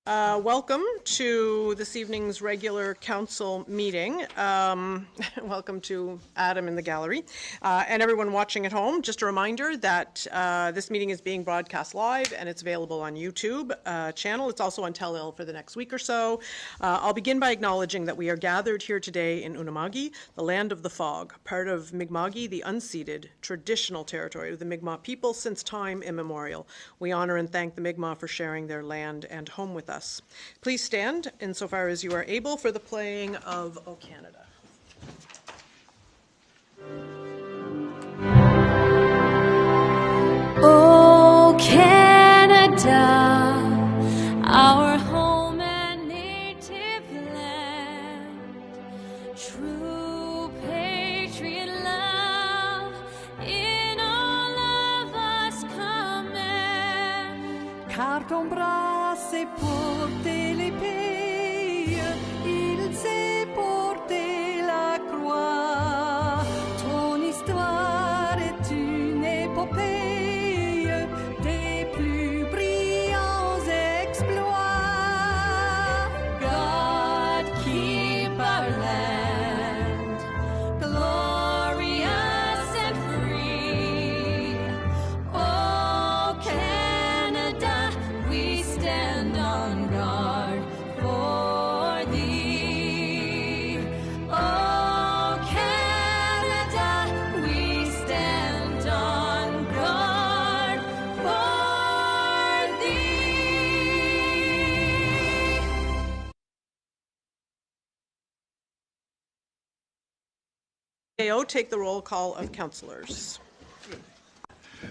Welcome to this evening's regular council meeting. Welcome to Adam in the gallery and everyone watching at home. Just a reminder that this meeting is being broadcast live and it's available on YouTube channel. It's also on Tell-Il for the next week or so. I'll begin by acknowledging that we are gathered here today in Unama'ki, the land of the fog, part of Mi'kma'ki, the unceded traditional territory of the Mi'kmaq people since time immemorial. We honor and thank the Mi'kmaq for sharing their land and home with us. Please stand insofar as you are able for the playing of O Canada. O Canada, our home and native land, true patriot love in all of us command. Car ton bras s'est porté l'épée, il s'est porté la croix. Ton histoire est une épopée des plus brillants exploits. God keep our land glorious and free. Oh Canada, we stand on guard for thee. Oh Canada, we stand on guard for thee. AO, take the roll call of councillors.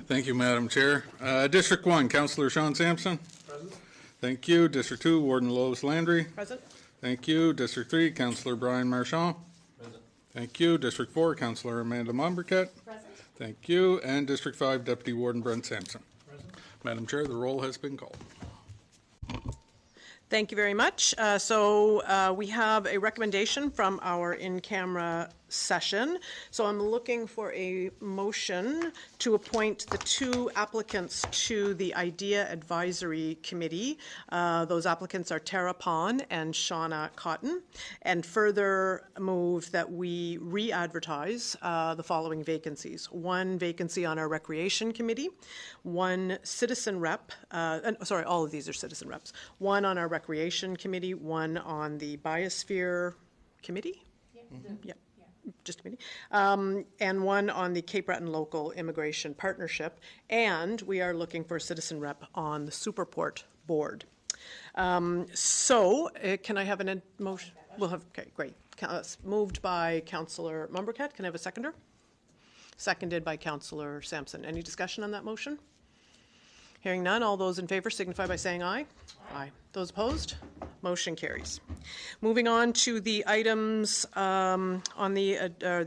Thank you, Madam Chair. District 1, Councillor Sean Sampson. Present. Thank you. District 2, Warden Lois Landry. Present. Thank you. District 3, Councillor Brian Marchand. Present. Thank you. District 4, Councillor Amanda Mombercat. Present. Thank you. And District 5, Deputy Warden Brent Sampson. Present. Madam Chair, the roll has been called. Thank you very much. So we have a recommendation from our in-camera session. So I'm looking for a motion to appoint the two applicants to the IDEA Advisory Committee. Those applicants are Tara Pon and Shauna Cotton, and further move that we re-advertise the following vacancies. One vacancy on our Recreation Committee, one citizen rep, sorry, all of these are citizen reps, one on our Recreation Committee, one on the Biosphere Committee? Yeah. Just committee, and one on the Cape Breton Local Immigration Partnership, and we are looking for a citizen rep on the Superport Board. Can I have a motion? We'll have, okay, great. Moved by Councillor Mombercat. Can I have a seconder? Seconded by Councillor Sampson. Any discussion on that motion? Hearing none, all those in favor signify by saying aye. Aye. Those opposed? Motion carries. Moving on to the items on the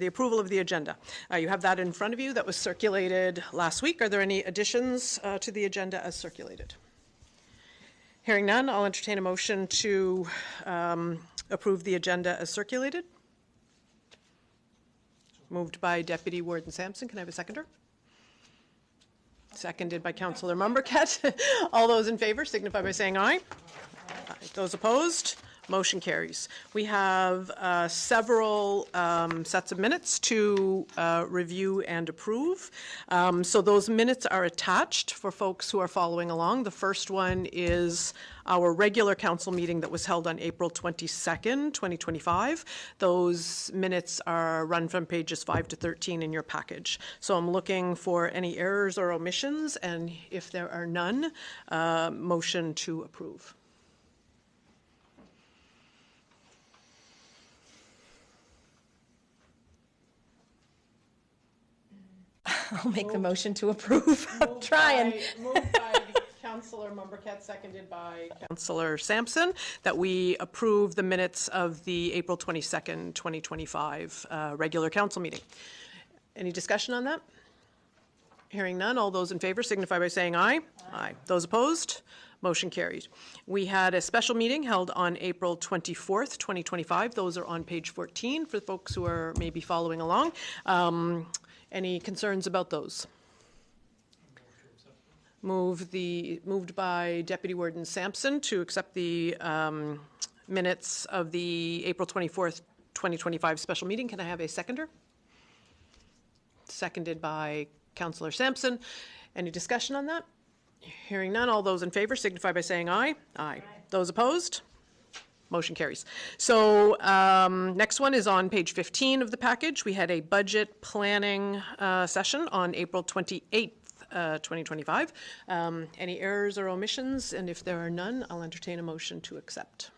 approval of the agenda. You have that in front of you. That was circulated last week. Are there any additions to the agenda as circulated? Hearing none, I'll entertain a motion to approve the agenda as circulated. Moved by Deputy Warden Sampson. Can I have a seconder? Seconded by Councillor Mombercat. All those in favor signify by saying aye. Aye. Those opposed? Motion carries. We have several sets of minutes to review and approve. So those minutes are attached for folks who are following along. The first one is our regular council meeting that was held on April 22nd, 2025. Those minutes are run from pages 5 to 13 in your package. So I'm looking for any errors or omissions, and if there are none, motion to approve. I'll make the motion to approve. I'm trying. Moved by Councillor Mombercat, seconded by Councillor Sampson, that we approve the minutes of the April 22nd, 2025 regular council meeting. Any discussion on that? Hearing none, all those in favor signify by saying aye. Aye. Those opposed? Motion carried. We had a special meeting held on April 24th, 2025. Those are on page 14 for folks who are maybe following along. Any concerns about those? Moved by Deputy Warden Sampson to accept the minutes of the April 24th, 2025 special meeting. Can I have a seconder? Seconded by Councillor Sampson. Any discussion on that? Hearing none, all those in favor signify by saying aye. Aye. Those opposed? Motion carries. So next one is on page 15 of the package. We had a budget planning session on April 28th, 2025. Any errors or omissions? And if there are none, I'll entertain a motion to accept.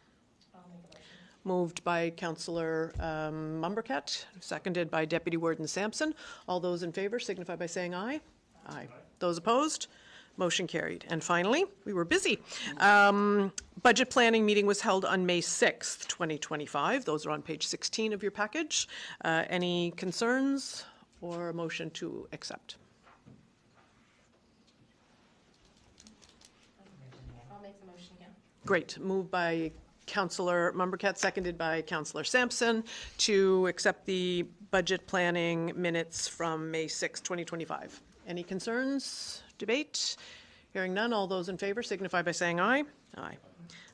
Moved by Councillor Mumbercat, seconded by Deputy Warden Sampson. All those in favor signify by saying aye. Aye. Those opposed? Motion carried. And finally, we were busy. Budget planning meeting was held on May 6th, 2025. Those are on page 16 of your package. Any concerns or a motion to accept? I'll make the motion again. Great. Moved by Councillor Mumbercat, seconded by Councillor Sampson to accept the budget planning minutes from May 6, 2025. Any concerns? Debate? Hearing none, all those in favor signify by saying aye. Aye.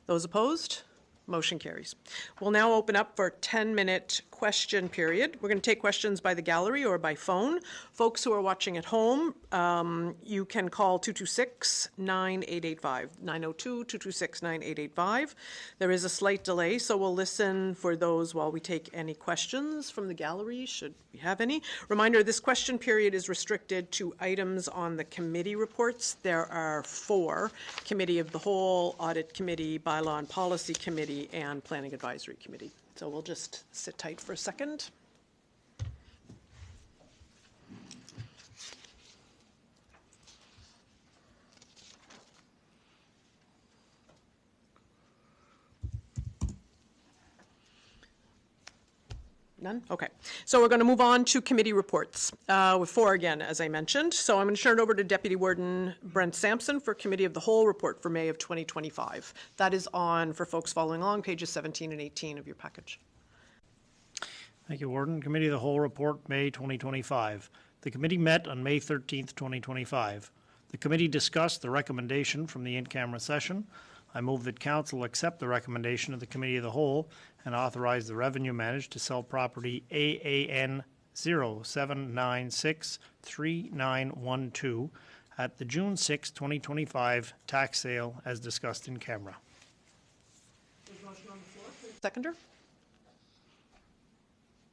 Those opposed? Motion carries. We'll now open up for a 10-minute question period. We're going to take questions by the gallery or by phone. Folks who are watching at home, you can call 226-9885, 902-226-9885. There is a slight delay, so we'll listen for those while we take any questions from the gallery, should we have any. Reminder, this question period is restricted to items on the committee reports. There are 4: Committee of the Whole, Audit Committee, Bylaw and Policy Committee, and Planning Advisory Committee. So we'll just sit tight for a second. None? Okay. So we're going to move on to committee reports with 4 again, as I mentioned. So I'm going to turn it over to Deputy Warden Brent Sampson for Committee of the Whole report for May of 2025. That is on, for folks following along, pages 17 and 18 of your package. Thank you, Warden. Committee of the Whole report, May 2025. The committee met on May 13th, 2025. The committee discussed the recommendation from the in-camera session. I move that Council accept the recommendation of the Committee of the Whole and authorize the revenue manager to sell property AAN 07963912 at the June 6, 2025 tax sale as discussed in camera. Seconder?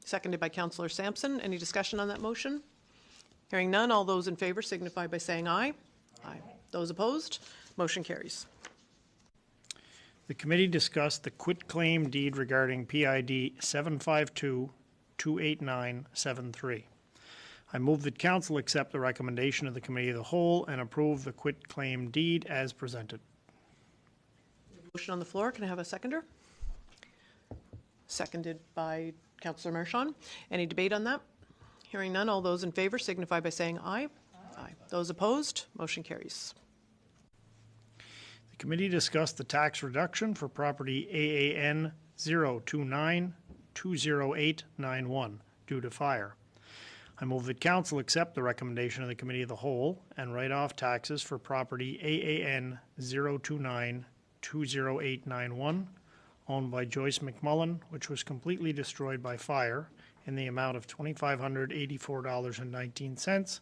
Seconded by Councillor Sampson. Any discussion on that motion? Hearing none, all those in favor signify by saying aye. Aye. Those opposed? Motion carries. The committee discussed the quitclaim deed regarding PID 752-28973. I move that Council accept the recommendation of the Committee of the Whole and approve the quitclaim deed as presented. Motion on the floor. Can I have a seconder? Seconded by Councillor Marchand. Any debate on that? Hearing none, all those in favor signify by saying aye. Aye. Those opposed? Motion carries. The committee discussed the tax reduction for property AAN 029-20891 due to fire. I move that Council accept the recommendation of the Committee of the Whole and write off taxes for property AAN 029-20891 owned by Joyce McMullen, which was completely destroyed by fire, in the amount of $2,584.19,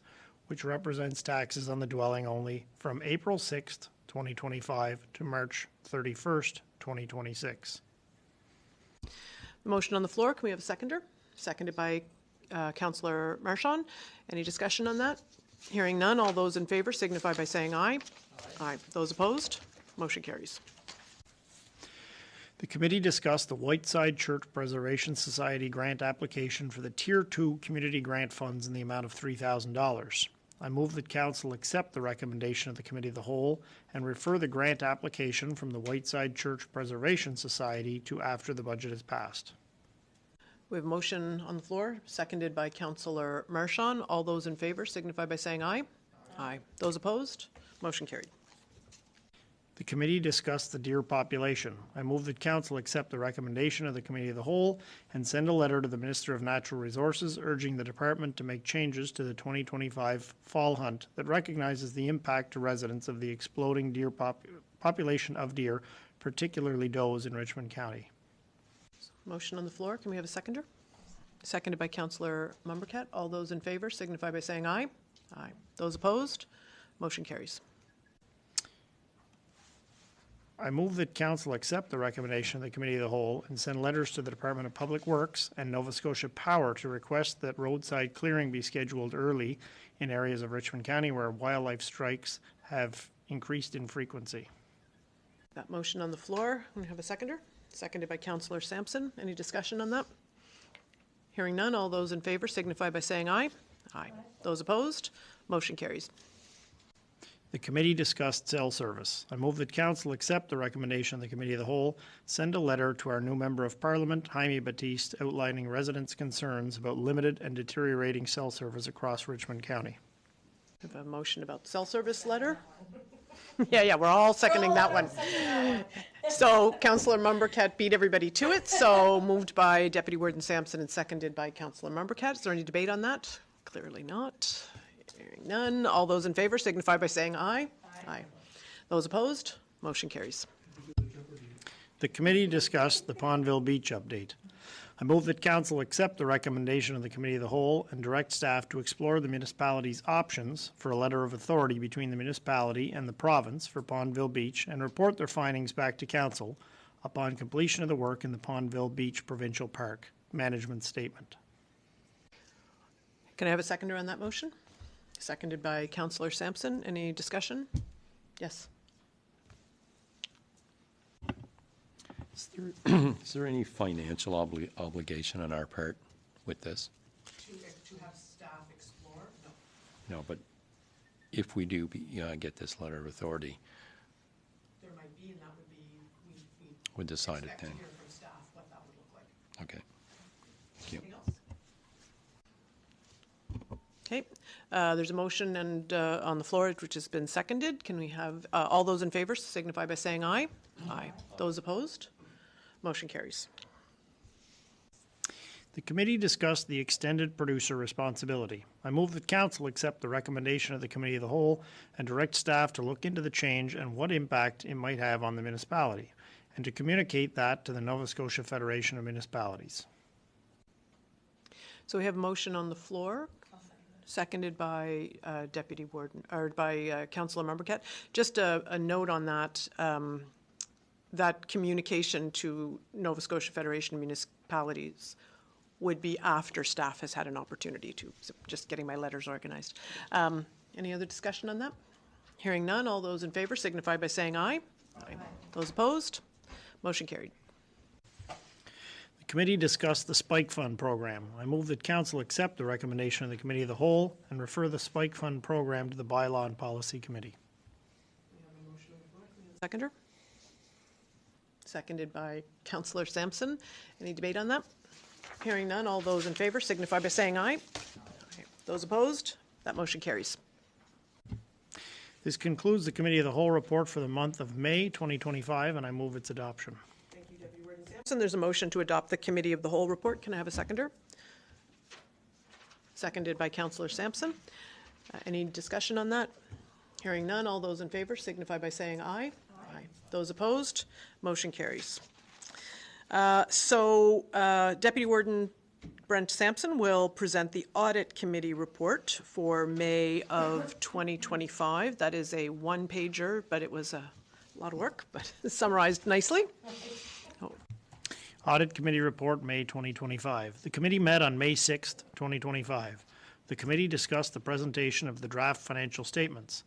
which represents taxes on the dwelling only from April 6th, 2025 to March 31st, 2026. The motion on the floor. Can we have a seconder? Seconded by Councillor Marchand. Any discussion on that? Hearing none, all those in favor signify by saying aye. Aye. Those opposed? Motion carries. The committee discussed the Whiteside Church Preservation Society grant application for the Tier 2 community grant funds in the amount of $3,000. I move that Council accept the recommendation of the Committee of the Whole and refer the grant application from the Whiteside Church Preservation Society to after the budget is passed. We have a motion on the floor, seconded by Councillor Marchand. All those in favor signify by saying aye. Aye. Those opposed? Motion carried. The committee discussed the deer population. I move that council accept the recommendation of the Committee of the Whole and send a letter to the Minister of Natural Resources urging the department to make changes to the 2025 fall hunt that recognizes the impact to residents of the exploding deer population of deer, particularly does in Richmond County. Motion on the floor. Can we have a seconder? Seconded by Councillor Mumbercat. All those in favor signify by saying aye. Aye. Those opposed? Motion carries. I move that council accept the recommendation of the Committee of the Whole and send letters to the Department of Public Works and Nova Scotia Power to request that roadside clearing be scheduled early in areas of Richmond County where wildlife strikes have increased in frequency. That motion on the floor. Can we have a seconder? Seconded by Councillor Sampson. Any discussion on that? Hearing none. All those in favor signify by saying aye. Aye. Those opposed? Motion carries. The committee discussed cell service. I move that council accept the recommendation of the Committee of the Whole, send a letter to our new Member of Parliament, Jaime Batiste, outlining residents' concerns about limited and deteriorating cell service across Richmond County. We have a motion about cell service letter. Yeah, we're all seconding that one. So Councillor Mumbercat beat everybody to it, so moved by Deputy Warden Sampson and seconded by Councillor Mumbercat. Is there any debate on that? Clearly not. Hearing none. All those in favor signify by saying aye. Aye. Those opposed? Motion carries. The committee discussed the Pondville Beach update. I move that council accept the recommendation of the Committee of the Whole and direct staff to explore the municipality's options for a letter of authority between the municipality and the province for Pondville Beach and report their findings back to council upon completion of the work in the Pondville Beach Provincial Park Management Statement. Can I have a seconder on that motion? Seconded by Councillor Sampson. Any discussion? Yes. Is there any financial obligation on our part with this? To have staff explore? No. No, but if we do get this letter of authority, There might be, and that would be, we we'll decide it expect to then. hear from staff what that would look like. Okay. Thank you. Anything else? Okay, there's a motion and on the floor which has been seconded. Can we have all those in favor signify by saying aye? Aye. Those opposed? Motion carries. The committee discussed the extended producer responsibility. I move that council accept the recommendation of the Committee of the Whole and direct staff to look into the change and what impact it might have on the municipality, and to communicate that to the Nova Scotia Federation of Municipalities. So we have a motion on the floor, seconded by Deputy Warden, or by Councillor Mumbercat. Just a note on that, that communication to Nova Scotia Federation of Municipalities would be after staff has had an opportunity to, so just getting my letters organized. Any other discussion on that? Hearing none, all those in favor signify by saying aye. Aye. Those opposed? Motion carried. The committee discussed the Spike Fund program. I move that council accept the recommendation of the Committee of the Whole and refer the Spike Fund program to the Bylaw and Policy Committee. Seconder? Seconded by Councillor Sampson. Any debate on that? Hearing none, all those in favor signify by saying aye. Aye. Those opposed? That motion carries. This concludes the Committee of the Whole report for the month of May 2025, and I move its adoption. Thank you, Deputy Warden Sampson. There's a motion to adopt the Committee of the Whole report. Can I have a seconder? Seconded by Councillor Sampson. Any discussion on that? Hearing none, all those in favor signify by saying aye. Aye. Those opposed? Motion carries. Deputy Warden Brent Sampson will present the Audit Committee report for May of 2025. That is a one-pager, but it was a lot of work, but summarized nicely. Audit Committee report, May 2025. The committee met on May 6th, 2025. The committee discussed the presentation of the draft financial statements.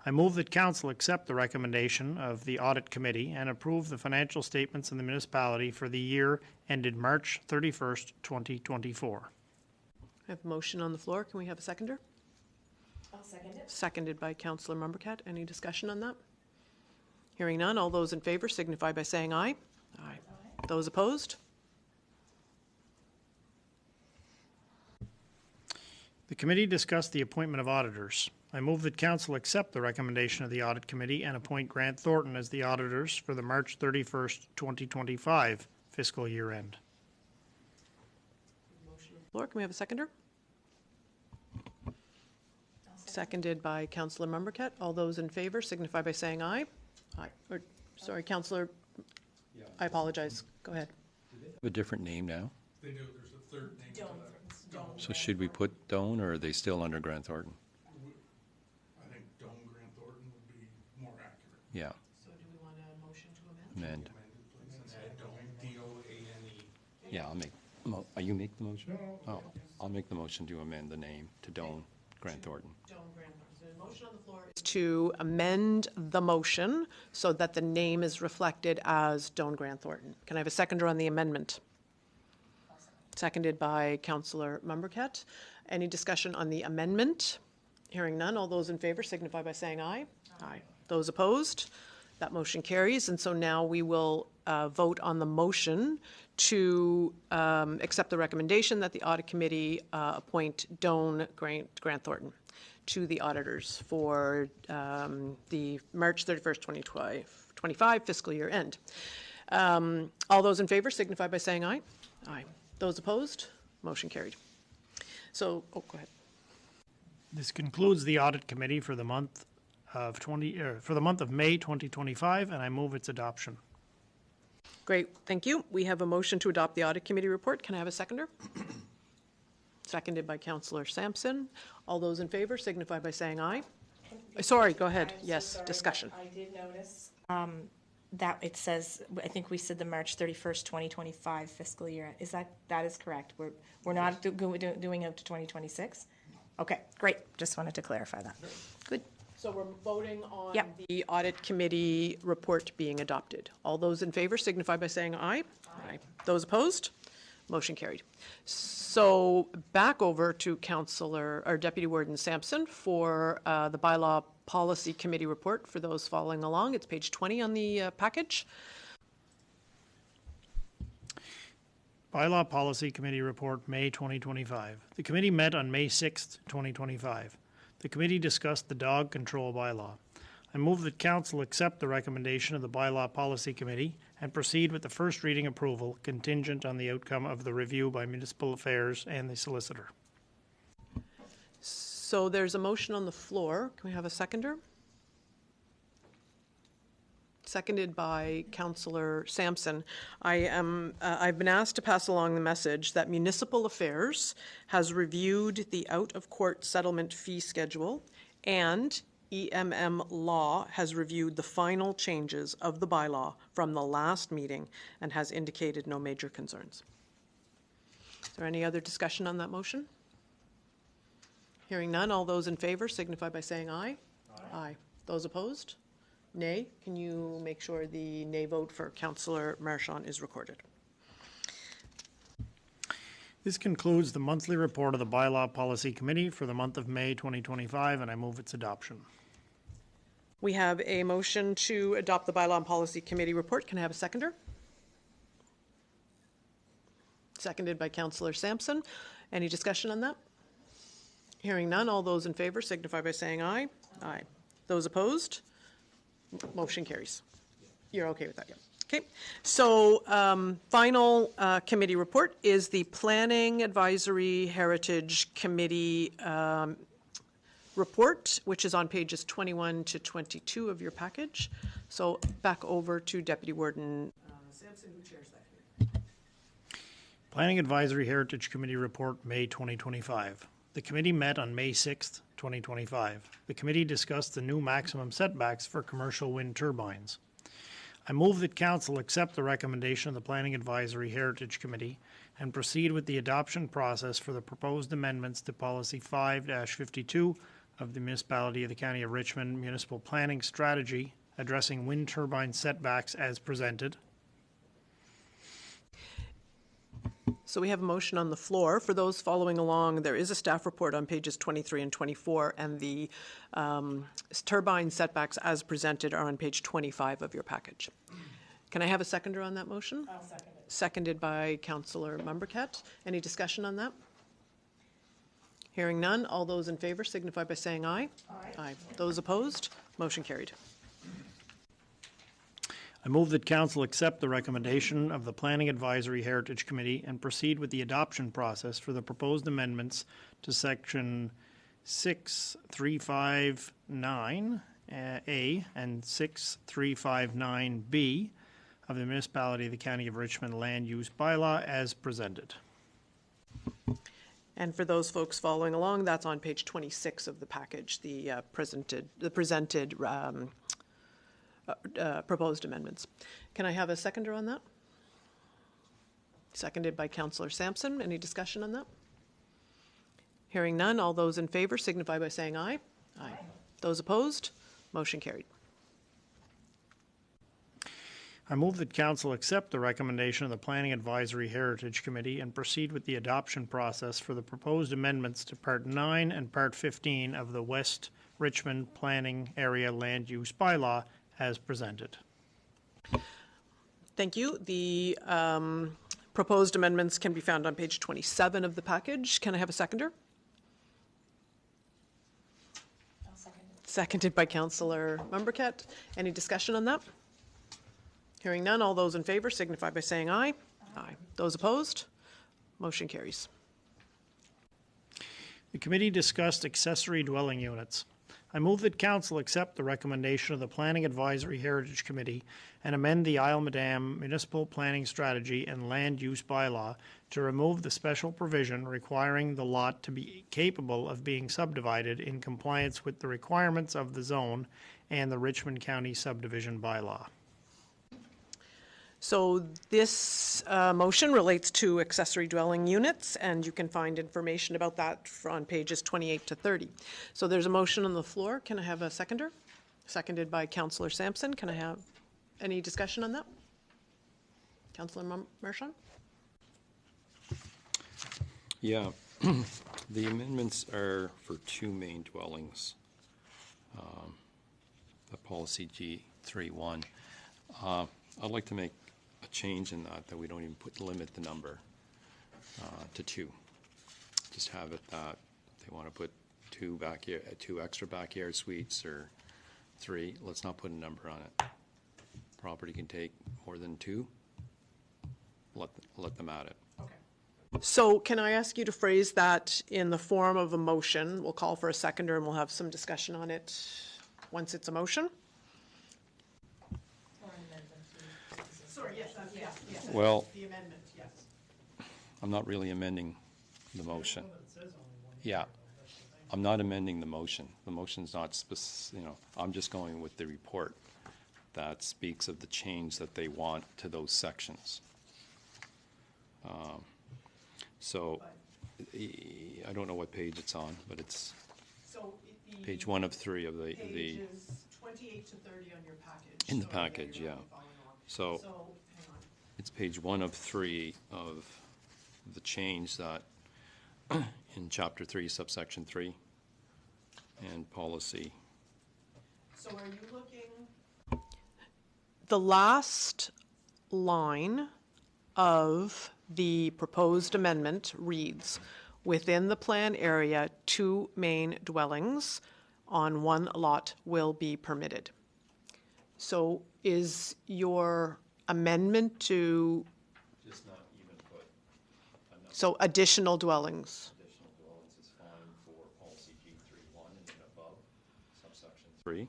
I move that council accept the recommendation of the Audit Committee and approve the financial statements in the municipality for the year ended March 31st, 2024. I have a motion on the floor. Can we have a seconder? I'll second it. Seconded by Councillor Mumbercat. Any discussion on that? Hearing none, all those in favor signify by saying aye. Aye. Those opposed? The committee discussed the appointment of auditors. I move that council accept the recommendation of the Audit Committee and appoint Grant Thornton as the auditors for the March 31st, 2025 fiscal year end. Floor, can we have a seconder? Seconded by Councillor Membriket. All those in favor signify by saying aye. Aye. Or, sorry, Councillor, I apologize. Go ahead. A different name now? They do, there's a third name to that. So should we put Doan, or are they still under Grant Thornton? I think Doan Grant Thornton would be more accurate. Yeah, So do we want a motion to amend? amend. D-O-A-N-E. Yeah, I'll make, you make the motion? Oh, I'll make the motion to amend the name to Doan Grant Thornton. So the motion on the floor is to amend the motion so that the name is reflected as Doan Grant Thornton. Can I have a seconder on the amendment? Seconded by Councillor Membriket. Any discussion on the amendment? Hearing none, all those in favor signify by saying aye. Aye. Those opposed? That motion carries, and so now we will vote on the motion to accept the recommendation that the Audit Committee appoint Doan Grant Thornton to the auditors for the March 31st, 2025 fiscal year end. All those in favor signify by saying aye. Aye. Those opposed? Motion carried. So, go ahead. This concludes the Audit Committee for the month of May 2025, and I move its adoption. Great, thank you. We have a motion to adopt the Audit Committee report. Can I have a seconder? Seconded by Councillor Sampson. All those in favor signify by saying aye. Sorry, go ahead. I'm so Yes, sorry, discussion. but I did notice that it says, I think we said the March 31st, 2025 fiscal year. That is correct? We're not doing it to 2026? Okay, great. Just wanted to clarify that. Good. So we're voting on Yep. the Audit Committee report being adopted. All those in favor signify by saying aye. Aye. Those opposed? Motion carried. So back over to Deputy Warden Sampson for the Bylaw Policy Committee report for those following along. It's page 20 on the package. Bylaw Policy Committee report, May 2025. The committee met on May 6th, 2025. The committee discussed the dog control bylaw. I move that council accept the recommendation of the Bylaw Policy Committee and proceed with the first reading approval contingent on the outcome of the review by Municipal Affairs and the solicitor. So there's a motion on the floor. Can we have a seconder? Seconded by Councillor Sampson. I've been asked to pass along the message that Municipal Affairs has reviewed the out-of-court settlement fee schedule, and EMM Law has reviewed the final changes of the bylaw from the last meeting and has indicated no major concerns. Is there any other discussion on that motion? Hearing none, all those in favor signify by saying aye. Aye. Aye. Those opposed? Nay. Can you make sure the nay vote for Councillor Marchand is recorded? This concludes the monthly report of the Bylaw Policy Committee for the month of May 2025, and I move its adoption. We have a motion to adopt the Bylaw and Policy Committee report. Can I have a seconder? Seconded by Councillor Sampson. Any discussion on that? Hearing none, all those in favor signify by saying aye. Aye. Those opposed? Motion carries. You're okay with that, yeah. Okay, so final committee report is the Planning Advisory Heritage Committee report, which is on pages 21 to 22 of your package. So back over to Deputy Warden Sampson, who chairs that committee. Planning Advisory Heritage Committee report, May 2025. The committee met on May 6th, 2025. The committee discussed the new maximum setbacks for commercial wind turbines. I move that council accept the recommendation of the Planning Advisory Heritage Committee and proceed with the adoption process for the proposed amendments to Policy 5-52 of the Municipality of the County of Richmond Municipal Planning Strategy addressing wind turbine setbacks as presented. So we have a motion on the floor. For those following along, there is a staff report on pages 23 and 24, and the turbine setbacks as presented are on page 25 of your package. Can I have a seconder on that motion? I'll second it. Seconded by Councillor Membriket. Any discussion on that? Hearing none, all those in favor signify by saying aye. Aye. Those opposed, motion carried. I move that council accept the recommendation of the Planning Advisory Heritage Committee and proceed with the adoption process for the proposed amendments to section 6359A and 6359B of the Municipality of the County of Richmond Land Use Bylaw as presented. And for those folks following along, that's on page 26 of the package, the presented proposed amendments. Can I have a seconder on that? Seconded by Councillor Sampson. Any discussion on that? Hearing none, all those in favor signify by saying aye. Aye. Those opposed, motion carried. I move that council accept the recommendation of the Planning Advisory Heritage Committee and proceed with the adoption process for the proposed amendments to Part 9 and Part 15 of the West Richmond Planning Area Land Use Bylaw as presented. Thank you. The proposed amendments can be found on page 27 of the package. Can I have a seconder? I'll second it. Seconded by Councillor Mumbercat. Any discussion on that? Hearing none, all those in favor signify by saying aye. Aye. Those opposed, motion carries. The committee discussed accessory dwelling units. I move that council accept the recommendation of the Planning Advisory Heritage Committee and amend the Isle Madame Municipal Planning Strategy and Land Use Bylaw to remove the special provision requiring the lot to be capable of being subdivided in compliance with the requirements of the zone and the Richmond County Subdivision Bylaw. So this motion relates to accessory dwelling units, and you can find information about that on pages 28 to 30. So there's a motion on the floor. Can I have a seconder? Seconded by Councillor Sampson. Can I have any discussion on that? Councillor Marchand? Yeah, the amendments are for two main dwellings. The policy G31. I'd like to make a change in that we don't even limit the number to two. Just have it that if they want to put two extra backyard suites or three, let's not put a number on it. Property can take more than two, let them at it. So can I ask you to phrase that in the form of a motion? We'll call for a seconder and we'll have some discussion on it once it's a motion. Sorry, yes, yes. Well, The amendment, yes. I'm not really amending the motion. Yeah, I'm not amending the motion. The motion's not I'm just going with the report that speaks of the change that they want to those sections. So, I don't know what page it's on, but it's page 1 of 3 of the. Pages 28 to 30 on your package. In the package, yeah. So, hang on. it's page 1 of 3 of the change that in chapter 3, subsection 3, and policy. So are you looking? The last line of the proposed amendment reads, within the plan area, 2 main dwellings on 1 lot will be permitted. So is your amendment to, Just not even put a number. so additional dwellings? Additional dwellings is fine for policy G31 and then above, subsection 3,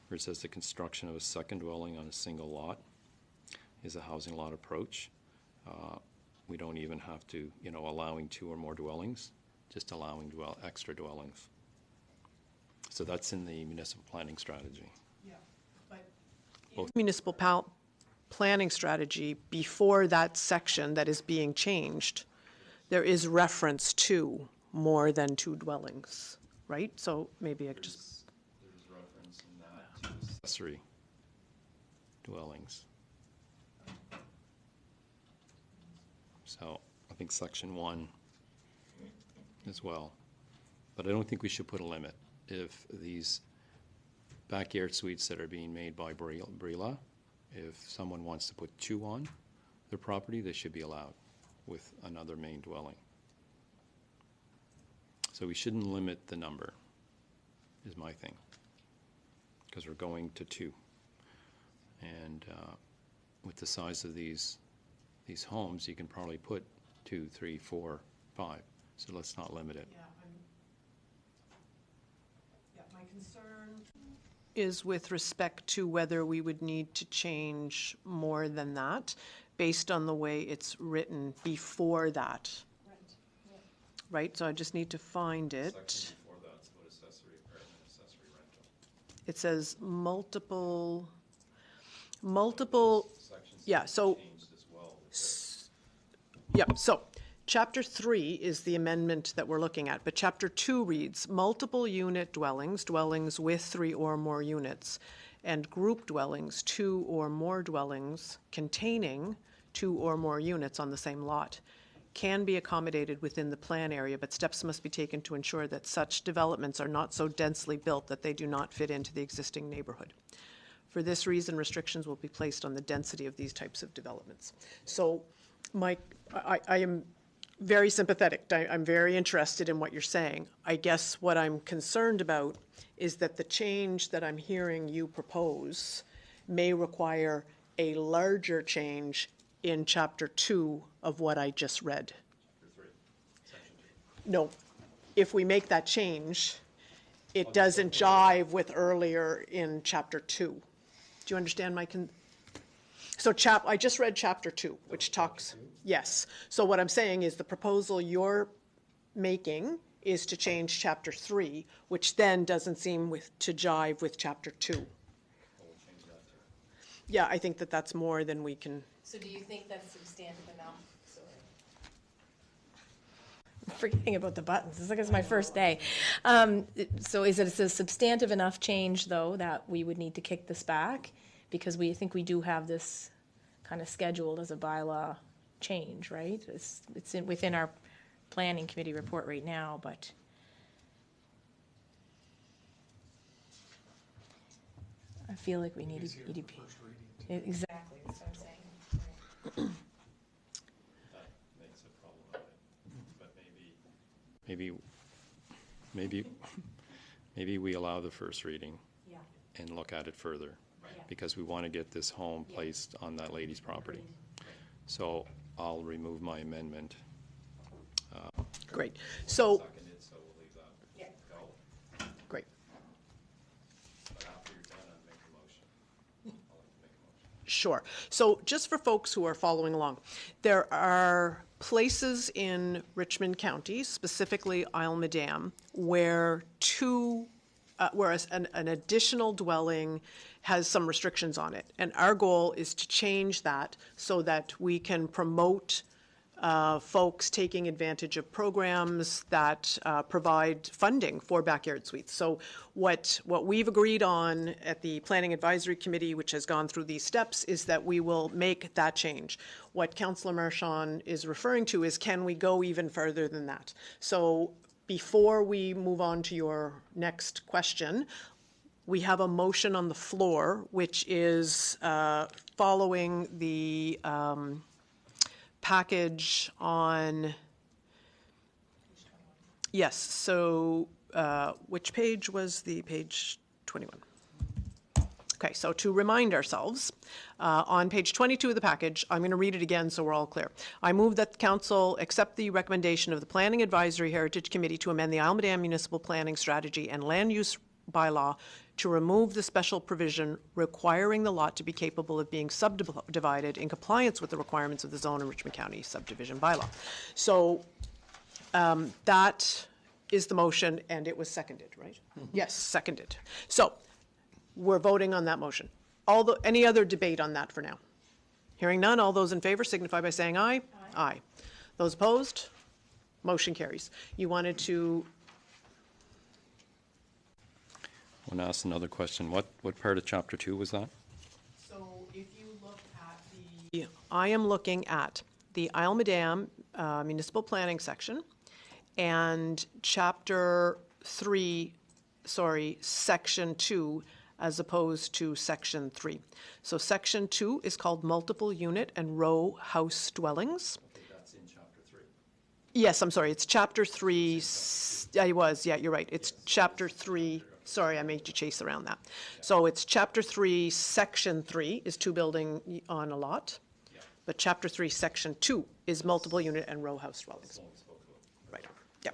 where it says the construction of a second dwelling on a single lot is a housing lot approach. We don't even have to, allowing 2 or more dwellings, just allowing extra dwellings. So that's in the municipal planning strategy. Yeah, but municipal planning strategy, before that section that is being changed, there is reference to more than 2 dwellings, right? So maybe I just. There's reference in that to accessory dwellings. So I think section 1 as well. But I don't think we should put a limit. If these backyard suites that are being made by Brila, if someone wants to put 2 on their property, they should be allowed with another main dwelling. So we shouldn't limit the number, is my thing, because we're going to 2. And with the size of these homes, you can probably put 2, 3, 4, 5. So let's not limit it. My concern is with respect to whether we would need to change more than that based on the way it's written before that. Right, so I just need to find it. Section before that's about accessory apartment, accessory rental. It says multiple, Sections yeah, so, changed as well. yeah, so Chapter 3 is the amendment that we're looking at, but Chapter 2 reads, multiple unit dwellings, dwellings with 3 or more units, and group dwellings, 2 or more dwellings containing 2 or more units on the same lot, can be accommodated within the plan area, but steps must be taken to ensure that such developments are not so densely built that they do not fit into the existing neighborhood. For this reason, restrictions will be placed on the density of these types of developments. So, Mike, I am very sympathetic. I'm very interested in what you're saying. I guess what I'm concerned about is that the change that I'm hearing you propose may require a larger change in Chapter 2 of what I just read. No, if we make that change, it doesn't jive with earlier in Chapter 2. Do you understand my So I just read Chapter 2, which talks, yes. So what I'm saying is the proposal you're making is to change Chapter 3, which then doesn't seem to jive with Chapter 2. Yeah, I think that that's more than we can. So do you think that's substantive enough? I'm forgetting about the buttons. It's like it's my first day. So is it a substantive enough change, though, that we would need to kick this back? Because we think we do have this kind of scheduled as a bylaw change, right? It's within our planning committee report right now, but I feel like we need EDP. Exactly, that's what I'm saying. That makes it problematic, but maybe we allow the first reading and look at it further, because we want to get this home placed on that lady's property. So I'll remove my amendment. Great. So, Seconded, so we'll leave that go. great. But after you're done, I'll make a motion. I'll like to make a motion. Sure. So just for folks who are following along, there are places in Richmond County, specifically Isle Madame, where whereas an additional dwelling has some restrictions on it. And our goal is to change that so that we can promote folks taking advantage of programs that provide funding for backyard suites. So what we've agreed on at the Planning Advisory Committee, which has gone through these steps, is that we will make that change. What Councillor Marchand is referring to is, can we go even further than that? So before we move on to your next question, we have a motion on the floor, which is following the package on, yes, so which page was the page 21? Okay, so to remind ourselves, on page 22 of the package, I'm going to read it again so we're all clear. I move that the Council accept the recommendation of the Planning Advisory Heritage Committee to amend the Isle Madame Municipal Planning Strategy and Land Use Bylaw to remove the special provision requiring the lot to be capable of being subdivided in compliance with the requirements of the Zone and Richmond County Subdivision Bylaw. So that is the motion, and it was seconded, right? Yes, seconded. So we're voting on that motion. Any other debate on that for now? Hearing none, all those in favor signify by saying aye. Aye. Those opposed? Motion carries. You wanted to... I want to ask another question. What part of Chapter 2 was that? So if you look at I am looking at the Isle Madame Municipal Planning section and Chapter 3, Section 2, as opposed to Section 3. So Section 2 is called multiple unit and row house dwellings. I think that's in Chapter 3. Yes, I'm sorry, it's Chapter 3, yeah, you're right, it's Chapter 3, sorry, I made you chase around that. So it's Chapter 3, Section 3 is two building on a lot, but Chapter 3, Section 2 is multiple unit and row house dwellings. Right, yeah.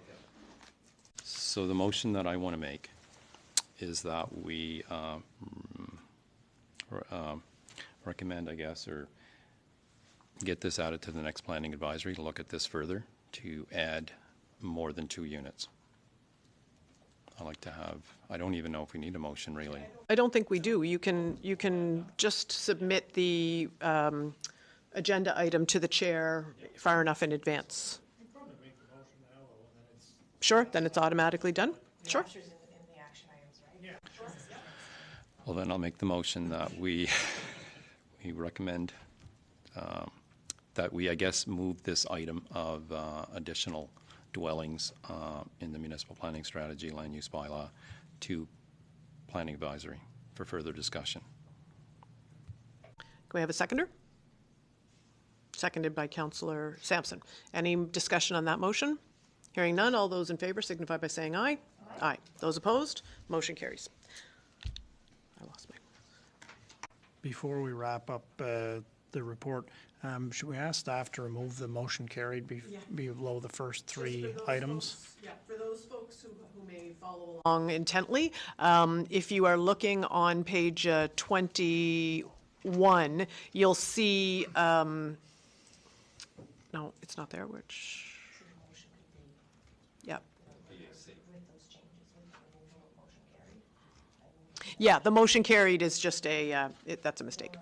So the motion that I want to make is that we recommend, I guess, or get this added to the next planning advisory to look at this further, to add more than 2 units. I like to have, I don't even know if we need a motion, really. I don't think we do. You can just submit the agenda item to the chair far enough in advance. Sure, then it's automatically done? Sure. In the action items, right? Well, then I'll make the motion that we recommend that we, I guess, move this item of additional dwellings in the municipal planning strategy, land use bylaw, to planning advisory for further discussion. Can we have a seconder? Seconded by Councillor Sampson. Any discussion on that motion? Hearing none, all those in favor signify by saying aye. Aye. Those opposed, motion carries. I lost my... Before we wrap up the report, should we ask staff to remove the motion carried below the first 3 items? Yeah, for those folks who may follow along intently, if you are looking on page 21, you'll see, no, it's not there, which, yeah. Yeah, the motion carried is just a, that's a mistake.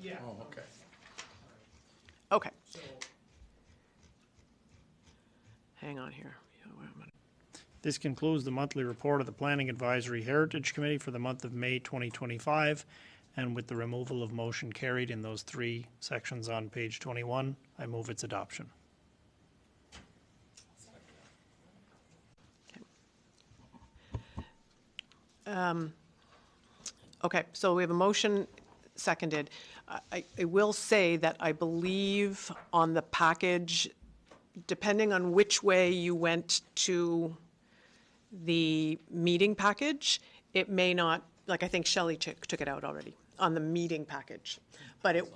Yeah. Oh, okay. Okay. Hang on here. Yeah, wait a minute. This concludes the monthly report of the Planning Advisory Heritage Committee for the month of May 2025. And with the removal of motion carried in those 3 sections on page 21, I move its adoption. Okay, so we have a motion seconded. I will say that I believe on the package, depending on which way you went to the meeting package, it may not, like I think Shelley took it out already on the meeting package. But it,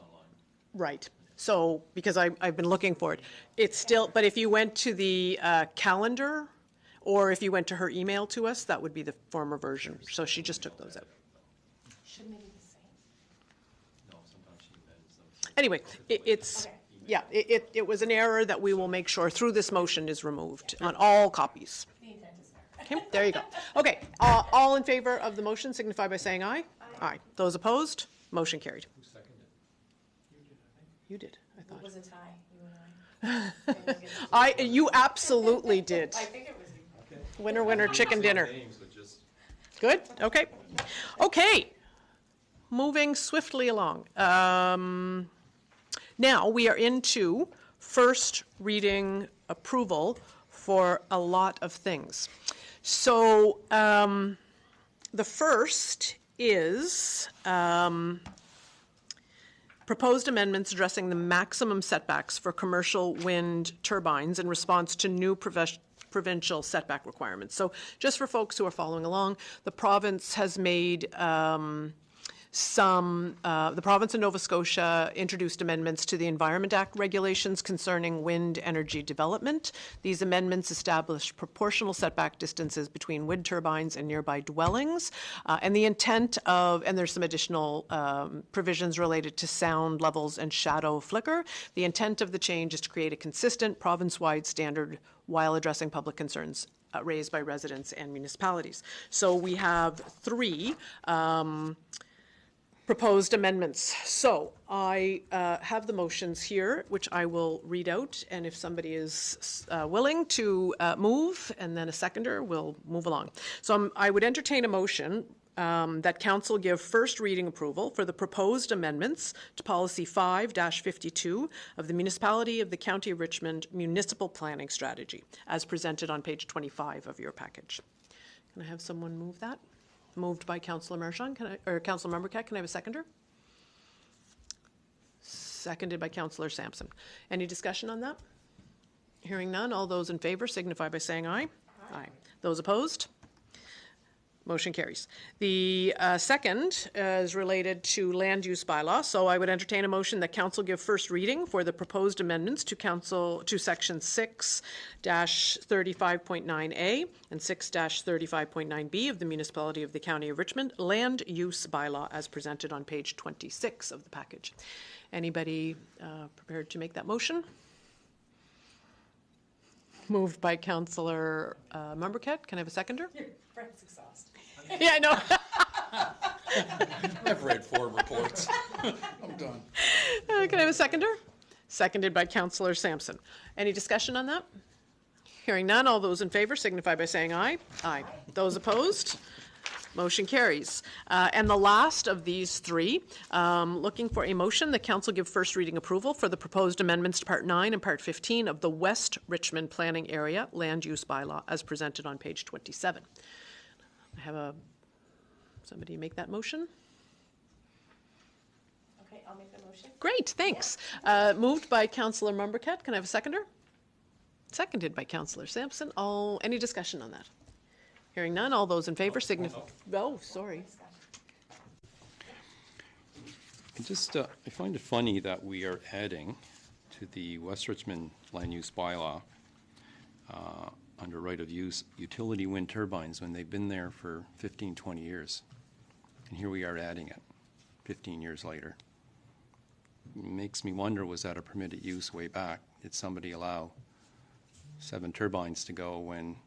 right. So, because I've been looking for it. It's still, but if you went to the calendar, or if you went to her email to us, that would be the former version. So she just took those out. Shouldn't it be the same? Anyway, it's, yeah, it was an error that we will make sure through this motion is removed on all copies. The intent is there. Okay, there you go. Okay, all in favor of the motion signify by saying aye. Aye. Those opposed? Motion carried. Who seconded? You did, I thought. It was a tie, you and I. You absolutely did. I think it was you. Winner, winner, chicken dinner. Good, okay. Okay, moving swiftly along. Now we are into first reading approval for a lot of things. So the first is proposed amendments addressing the maximum setbacks for commercial wind turbines in response to new provincial setback requirements. So just for folks who are following along, the province has made the province of Nova Scotia introduced amendments to the Environment Act regulations concerning wind energy development. These amendments establish proportional setback distances between wind turbines and nearby dwellings. And the intent of, and there's some additional provisions related to sound levels and shadow flicker. The intent of the change is to create a consistent province-wide standard while addressing public concerns raised by residents and municipalities. So we have 3 proposed amendments. So I have the motions here, which I will read out, and if somebody is willing to move, and then a seconder, will move along. So I would entertain a motion that council give first reading approval for the proposed amendments to Policy 5-52 of the Municipality of the County of Richmond Municipal Planning Strategy, as presented on page 25 of your package. Can I have someone move that? Moved by Councillor Marchand, or Councillor Membercat. Can I have a seconder? Seconded by Councillor Sampson. Any discussion on that? Hearing none, all those in favor signify by saying aye. Aye. Those opposed? Motion carries. The second is related to land use bylaw, so I would entertain a motion that council give first reading for the proposed amendments to section 6-35.9A and 6-35.9B of the Municipality of the County of Richmond land use bylaw as presented on page 26 of the package. Anybody prepared to make that motion? Moved by Councillor Mumbercat. Can I have a seconder? Frank's exhausted. Yeah, I know. I've read 4 reports. I'm done. Can I have a seconder? Seconded by Councillor Sampson. Any discussion on that? Hearing none, all those in favor signify by saying aye. Aye. Those opposed? Motion carries. And the last of these three, looking for a motion, the council give first reading approval for the proposed amendments to Part 9 and Part 15 of the West Richmond Planning Area Land Use Bylaw as presented on page 27. I have somebody make that motion. Okay, I'll make the motion. Great, thanks. Moved by Councillor Mumbercat. Can I have a seconder? Seconded by Councillor Sampson. Any discussion on that? Hearing none, all those in favor signify. Oh, sorry. I find it funny that we are adding to the West Richmond Land Use Bylaw under right of use utility wind turbines when they've been there for 15, 20 years. And here we are adding it 15 years later. It makes me wonder, was that a permitted use way back? Did somebody allow 7 turbines to go when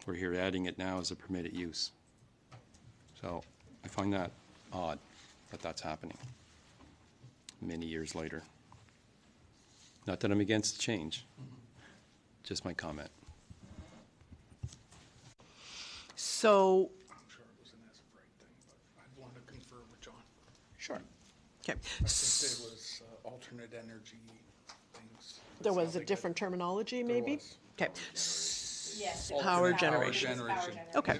we're here adding it now as a permitted use? So I find that odd that that's happening many years later. Not that I'm against change, just my comment. So, I'm sure it was an as-of-right thing, but I want to confirm with John. sure. Okay. I think there was alternate energy things. There was a different terminology, maybe? was. Okay. Yes. Power Alternate generation. Okay. Okay.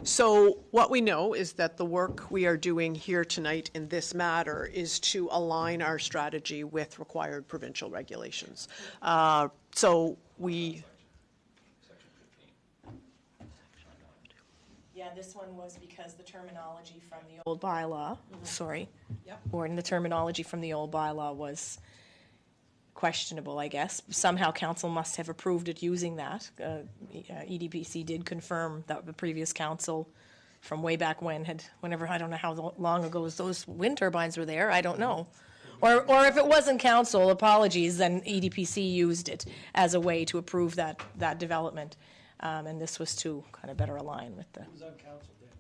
So what we know is that the work we are doing here tonight in this matter is to align our strategy with required provincial regulations. So we... Yeah, this one was because the terminology from the old bylaw, or in the terminology from the old bylaw was questionable, I guess. Somehow council must have approved it using that. EDPC did confirm that the previous council from way back when I don't know how long ago those wind turbines were there, I don't know. Or if it wasn't council, apologies, then EDPC used it as a way to approve that development. And this was to kind of better align with the... It was on council then.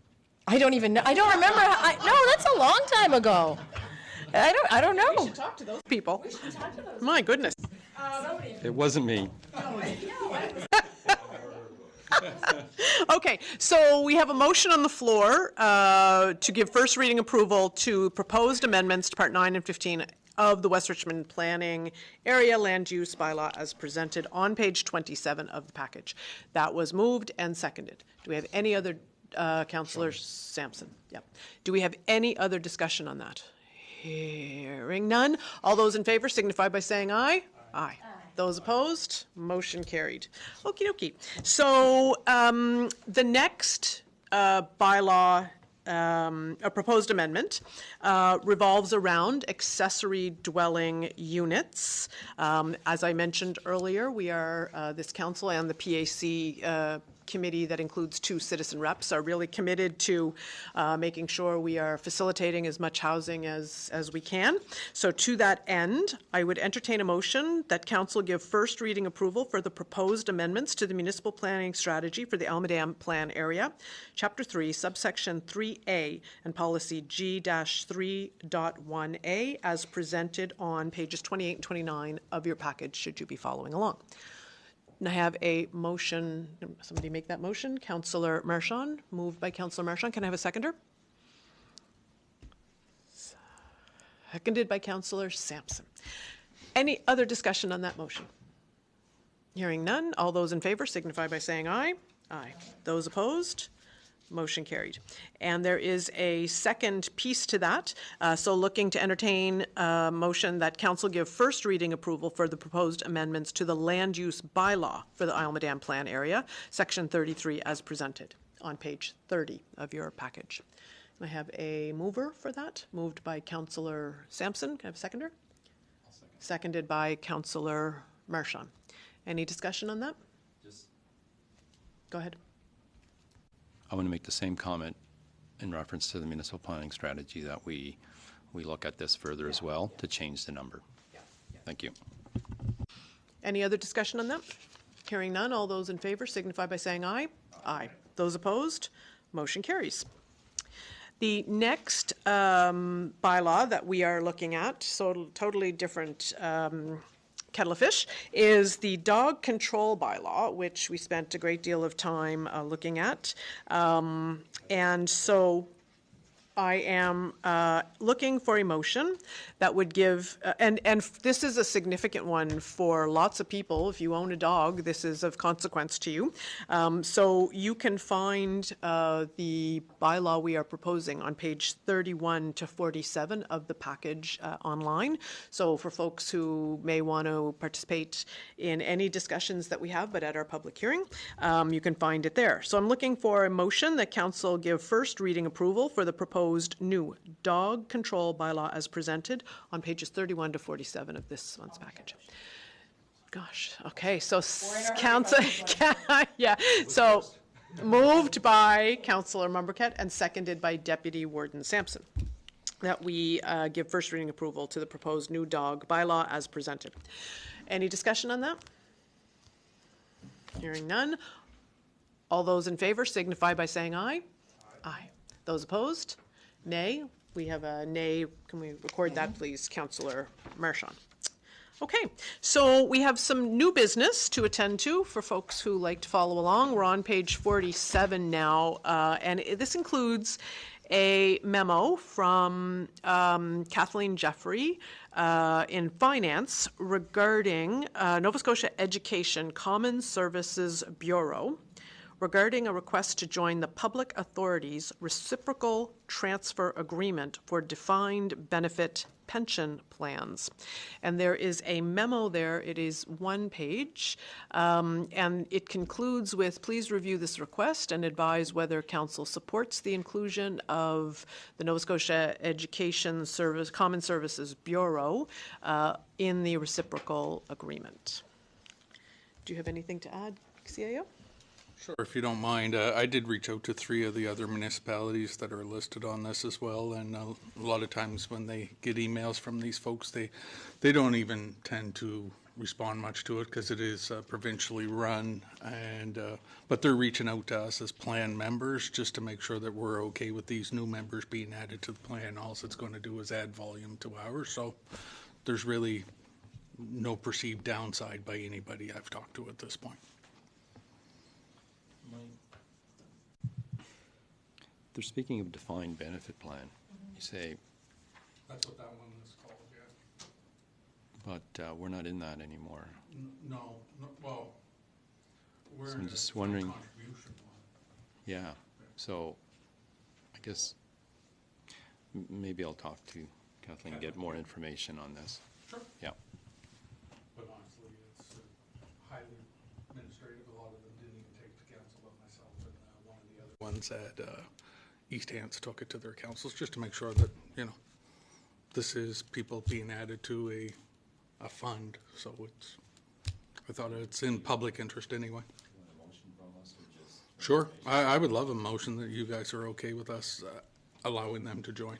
I don't even know. I don't remember. No, that's a long time ago. I don't know. We should talk to those people. My goodness. It wasn't me. Okay, so we have a motion on the floor to give first reading approval to proposed amendments to Part 9 and 15 of the West Richmond Planning Area Land Use Bylaw as presented on page 27 of the package. That was moved and seconded. Do we have any other, Councillor Sampson? Yep. Do we have any other discussion on that? Hearing none. All those in favor signify by saying aye. Aye. Those opposed? Motion carried. Okie dokie. So the next bylaw, a proposed amendment, revolves around accessory dwelling units. As I mentioned earlier, we are, this council and the PAC committee that includes 2 citizen reps are really committed to making sure we are facilitating as much housing as we can. So to that end, I would entertain a motion that council give first reading approval for the proposed amendments to the municipal planning strategy for the Almadam Plan Area, Chapter 3, subsection 3A, and policy G-3.1A as presented on pages 28 and 29 of your package, should you be following along. And I have a motion. Somebody make that motion. Councillor Marchand, moved by Councillor Marchand. Can I have a seconder? Seconded by Councillor Sampson. Any other discussion on that motion? Hearing none. All those in favor signify by saying aye. Aye. Those opposed? Motion carried. And there is a second piece to that. So looking to entertain a motion that council give first reading approval for the proposed amendments to the land use bylaw for the Isle Madam Plan area, section 33 as presented on page 30 of your package. I have a mover for that, moved by Councillor Sampson. Can I have a seconder? Seconded by Councillor Marchand. Any discussion on that? Go ahead. I want to make the same comment in reference to the municipal planning strategy that we look at this further as well to change the number. Thank you. Any other discussion on that? Hearing none, all those in favor signify by saying aye. Aye. Those opposed, motion carries. The next bylaw that we are looking at, so totally different kettle of fish, is the dog control bylaw, which we spent a great deal of time looking at. And so I am looking for a motion that would give, and this is a significant one for lots of people. If you own a dog, this is of consequence to you. So you can find the bylaw we are proposing on page 31 to 47 of the package online. So for folks who may want to participate in any discussions that we have, but at our public hearing, you can find it there. So I'm looking for a motion that council give first reading approval for the proposed new dog control bylaw as presented on pages 31 to 47 of this month's package. Gosh, okay, so council, yeah, so moved by Councillor Mumbercat and seconded by Deputy Warden Sampson, that we give first reading approval to the proposed new dog bylaw as presented. Any discussion on that? Hearing none. All those in favor signify by saying aye. Aye. Those opposed? Nay. We have a nay. Can we record that, please, Councillor Marchand? Okay, so we have some new business to attend to for folks who like to follow along. We're on page 47 now, and this includes a memo from Kathleen Jeffrey in Finance regarding Nova Scotia Education Common Services Bureau, regarding a request to join the Public Authorities Reciprocal Transfer Agreement for Defined Benefit Pension Plans. And there is a memo there. It is one page, and it concludes with, please review this request and advise whether council supports the inclusion of the Nova Scotia Education Service Common Services Bureau in the reciprocal agreement. Do you have anything to add, CAO? Sure, if you don't mind. I did reach out to 3 of the other municipalities that are listed on this as well, and a lot of times when they get emails from these folks, they don't even tend to respond much to it because it is provincially run, and but they're reaching out to us as plan members just to make sure that we're okay with these new members being added to the plan. All it's going to do is add volume to ours, so there's really no perceived downside by anybody I've talked to at this point. They're speaking of defined benefit plan. You say, That's what that one is called, yeah. but we're not in that anymore. No, well, we're So in I'm a just wondering. contribution one. Yeah, so I guess maybe I'll talk to Kathleen and get more information on this. Sure. Yeah. But honestly, it's highly administrative. A lot of them didn't even take it to council, but myself and one of the other ones at East Hants took it to their councils just to make sure that, you know, this is people being added to a fund. So it's, I thought it's in public interest anyway. Sure. I would love a motion that you guys are okay with us allowing them to join.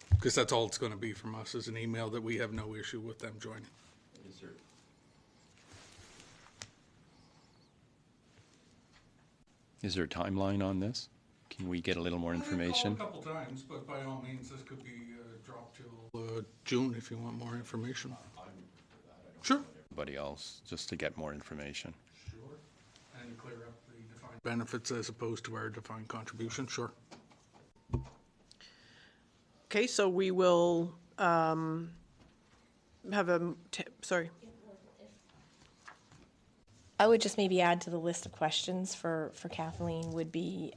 Because that's all it's going to be from us is an email that we have no issue with them joining. Yes, sir. Is there a timeline on this? Can we get a little more information? I've called a couple times, but by all means, this could be dropped till June if you want more information. Sure. Everybody else, just to get more information. Sure. And clear up the defined benefits as opposed to our defined contribution, sure. Okay, so we will have a, sorry. I would just maybe add to the list of questions for Kathleen would be,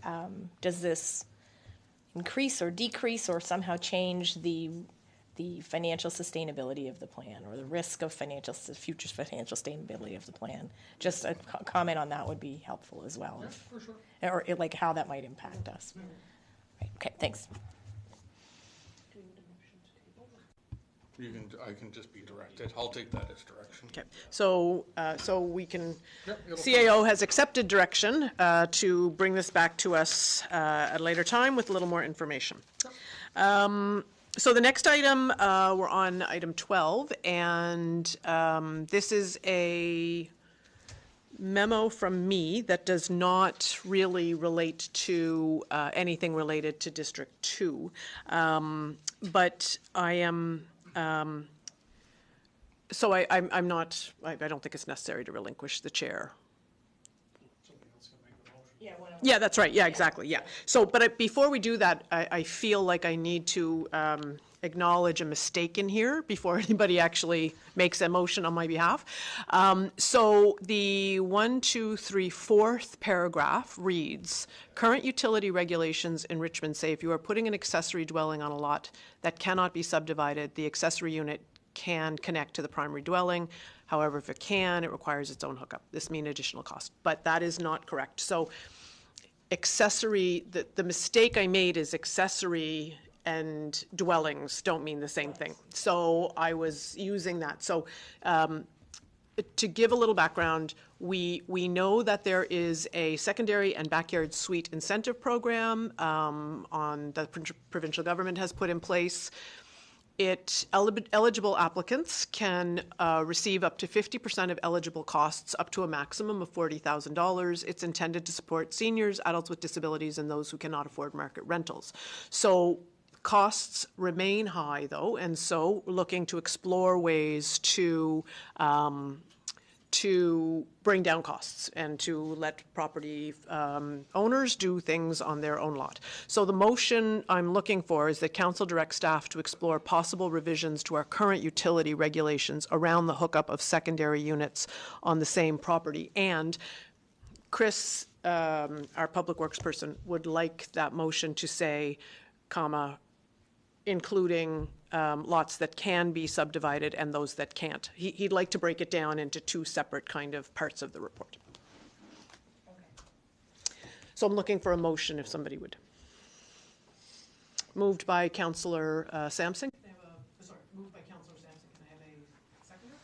does this increase or decrease or somehow change the financial sustainability of the plan, or the risk of future financial sustainability of the plan? Just a comment on that would be helpful as well. For sure. Or like how that might impact us. Right, okay, thanks. I can just be directed. I'll take that as direction. Okay, so we can, Yep, it'll CAO has accepted direction to bring this back to us at a later time with a little more information. So the next item, we're on item 12, and this is a memo from me that does not really relate to anything related to District 2, but I am... so I'm not, I don't think it's necessary to relinquish the chair. Yeah, that's right. Yeah, exactly. Yeah. So, but before we do that, I feel like I need to acknowledge a mistake in here before anybody actually makes a motion on my behalf. So the 4th paragraph reads, current utility regulations in Richmond say if you are putting an accessory dwelling on a lot that cannot be subdivided, the accessory unit can connect to the primary dwelling. However, if it can, it requires its own hookup. This means additional cost, but that is not correct. So accessory, the mistake I made is accessory and dwellings don't mean the same thing. So I was using that. So to give a little background, we know that there is a secondary and backyard suite incentive program on the provincial government has put in place. Eligible applicants can receive up to 50% of eligible costs up to a maximum of $40,000. It's intended to support seniors, adults with disabilities, and those who cannot afford market rentals. So costs remain high, though, and so we're looking to explore ways to bring down costs and to let property owners do things on their own lot. So the motion I'm looking for is that council direct staff to explore possible revisions to our current utility regulations around the hookup of secondary units on the same property. And Chris, our public works person, would like that motion to say, including lots that can be subdivided and those that can't. He'd like to break it down into two separate kind of parts of the report. Okay. So I'm looking for a motion if somebody would. Moved by Councillor Sampson. Moved by Councillor Sampson. Can I have a seconder?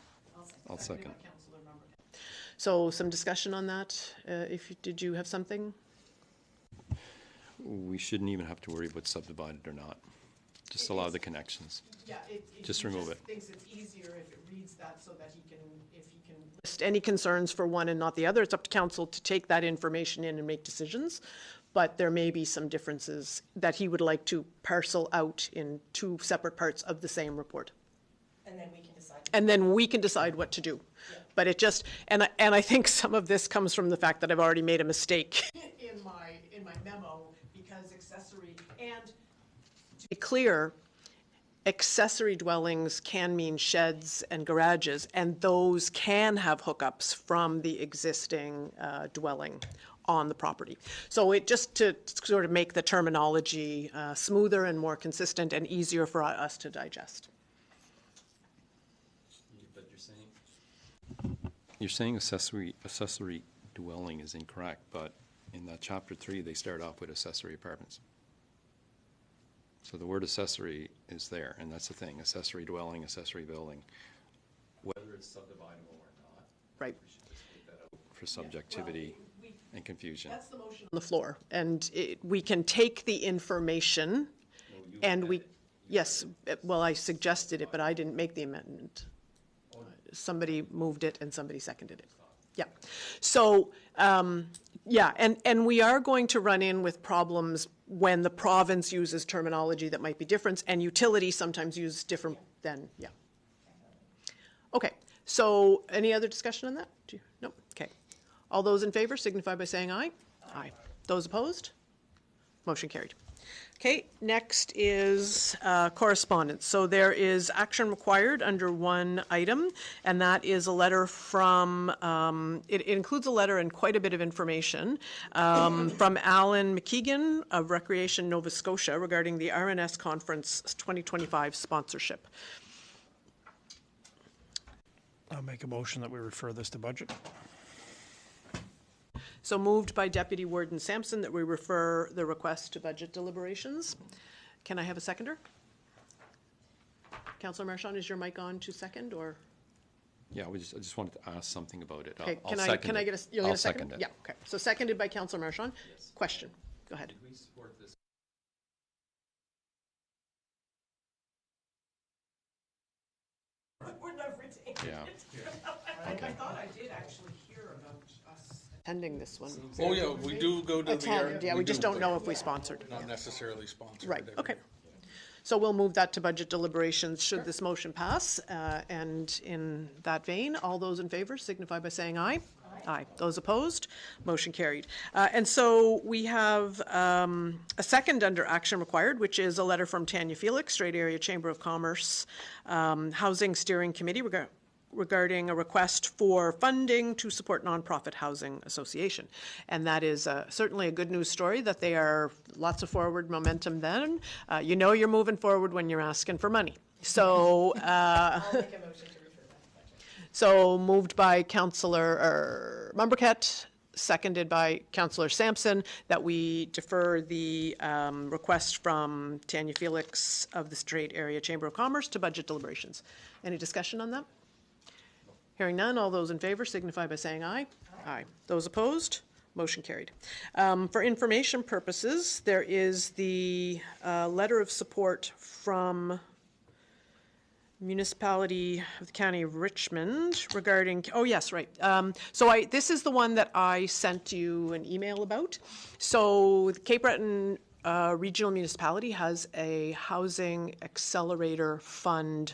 I'll second. By Councillor Lumberton. So some discussion on that. Did you have something? We shouldn't even have to worry about subdivided or not. Just allow the connections. Yeah, just remove it. Thinks it's easier if it reads that so that if he can list any concerns for one and not the other. It's up to council to take that information in and make decisions. But there may be some differences that he would like to parcel out in two separate parts of the same report. And then we can decide. And then we can decide what to do. Yeah. But it just, and I think some of this comes from the fact that I've already made a mistake in my memo, because accessory, and to be clear, accessory dwellings can mean sheds and garages, and those can have hookups from the existing dwelling on the property. So it just to sort of make the terminology smoother and more consistent and easier for us to digest. But you're saying accessory dwelling is incorrect, but in that chapter 3 they start off with accessory apartments. So the word accessory is there, and that's the thing, accessory dwelling, accessory building. Whether it's subdividable or not, right? We should just take that out for subjectivity and confusion. That's the motion on the floor, and we can take the information and we, yes, well, I suggested it, but I didn't make the amendment. Somebody moved it and somebody seconded it. Yeah. So, yeah, and we are going to run in with problems when the province uses terminology that might be different, and utilities sometimes use different than, yeah. Okay, so any other discussion on that? No? Okay. All those in favor signify by saying aye. Aye. Those opposed? Motion carried. Okay, next is correspondence. So there is action required under one item, and that is a letter from, it includes a letter and quite a bit of information from Alan McKeegan of Recreation Nova Scotia regarding the RNS Conference 2025 sponsorship. I'll make a motion that we refer this to budget. So moved by Deputy Warden Sampson that we refer the request to budget deliberations. Can I have a seconder? Councillor Marchand, is your mic on to second, or? Yeah, I just wanted to ask something about it. Okay, I'll can second I it. get a, you'll get I'll a second? second it. Yeah, okay. So seconded by Councillor Marchand. Yes. Question, go ahead. Did we support this? Yeah. I thought I did actually hear about us attending this one. Oh, yeah, we do go to the. Attend, yeah, we just don't know if we sponsored. Not necessarily sponsored. Right, every okay. year. So we'll move that to budget deliberations should this motion pass. And in that vein, all those in favor signify by saying aye. Aye. Those opposed, motion carried. And so we have a second under action required, which is a letter from Tanya Felix, Strait Area Chamber of Commerce Housing Steering Committee regarding a request for funding to support nonprofit housing association. And that is certainly a good news story that they are lots of forward momentum then. You know you're moving forward when you're asking for money. So I'll make a motion to refer that to budget. so moved by Councillor Mumbercat, seconded by Councillor Sampson, that we defer the request from Tanya Felix of the Strait Area Chamber of Commerce to budget deliberations. Any discussion on that? Hearing none, all those in favor signify by saying aye. Aye. Those opposed? Motion carried. For information purposes, there is the letter of support from Municipality of the County of Richmond regarding, oh yes, right. So this is the one that I sent you an email about. So the Cape Breton Regional Municipality has a housing accelerator funded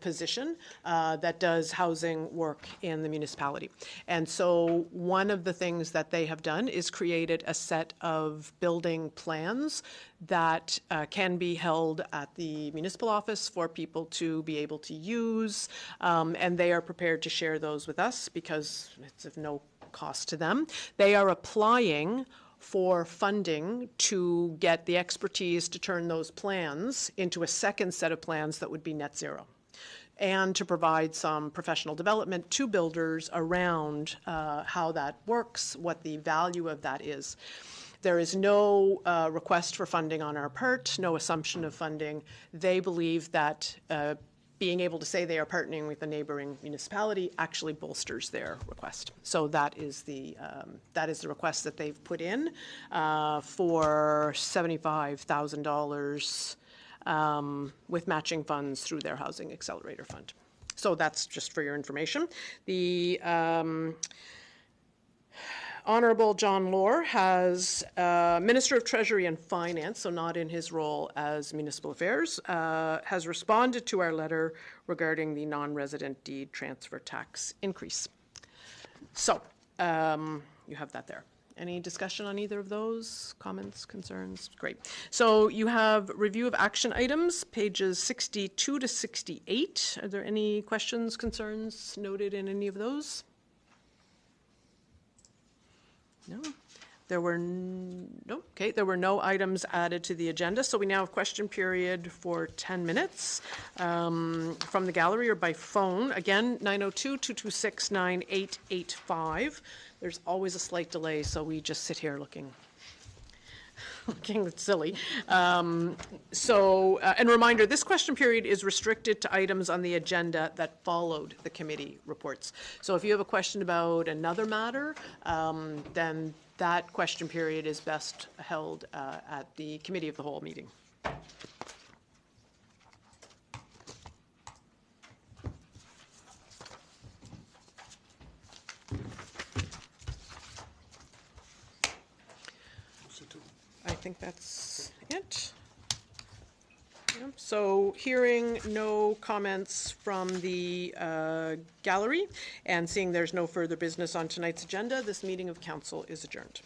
position that does housing work in the municipality. And so one of the things that they have done is created a set of building plans that can be held at the municipal office for people to be able to use, and they are prepared to share those with us because it's of no cost to them. They are applying for funding to get the expertise to turn those plans into a second set of plans that would be net zero, and to provide some professional development to builders around how that works, what the value of that is. There is no request for funding on our part, no assumption of funding. They believe that being able to say they are partnering with a neighboring municipality actually bolsters their request. So that is the request that they've put in for $75,000 with matching funds through their Housing Accelerator Fund. So that's just for your information. The Honourable John Lohr has Minister of Treasury and Finance, so not in his role as Municipal Affairs, has responded to our letter regarding the non-resident deed transfer tax increase. So you have that there. Any discussion on either of those? Comments, concerns? Great. So you have review of action items, pages 62 to 68. Are there any questions, concerns noted in any of those? No. There were no, okay, there were no items added to the agenda, so we now have question period for 10 minutes from the gallery or by phone. Again, 902-226-9885. There's always a slight delay, so we just sit here looking silly. And reminder, this question period is restricted to items on the agenda that followed the committee reports. So if you have a question about another matter, then that question period is best held at the committee of the whole meeting. I think that's it. Yeah. So hearing no comments from the gallery and seeing there's no further business on tonight's agenda, this meeting of council is adjourned.